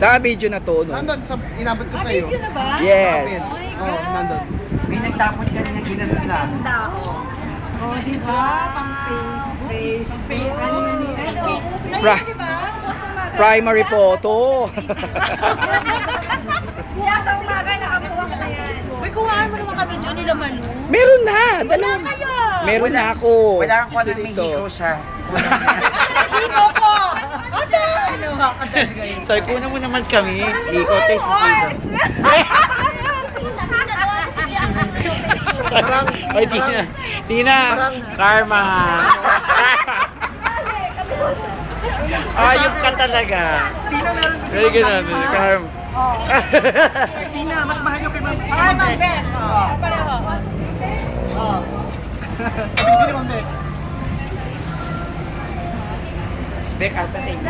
Naka-video na to, no? Nandun, inabot ko sa iyo. Video na ba? Yes. Oh, nandun. May nagtapon kanina ginasal lang. Oh, di ba? Pang face. Ano na niya? Pra- Di ba? Primary photo. Siya sa umaga, nakakuha ka na yan. Uy, kuhaan mo naman kami dyan nila Malu. Meron na. Dalawa. Kayo! Meron na ako. Wala kang kuha ng may Dito. hikaw siya. Hiko ko! Asa? Ano ba ka talaga yun? Sorry, kuna mo naman kami. Hikaw tayo sa hikaw. Parang, Ay, Tina. Tina. Parang- Karma. Ayop ka talaga. Tina, meron kasi Sige na. Karma. Tina, mas mahal yung kay Ma'am Ay, Ma'am Ben. Oo. Pareho. Oo. Sabi ni Ma'am Ben. Back out pa sa inyo.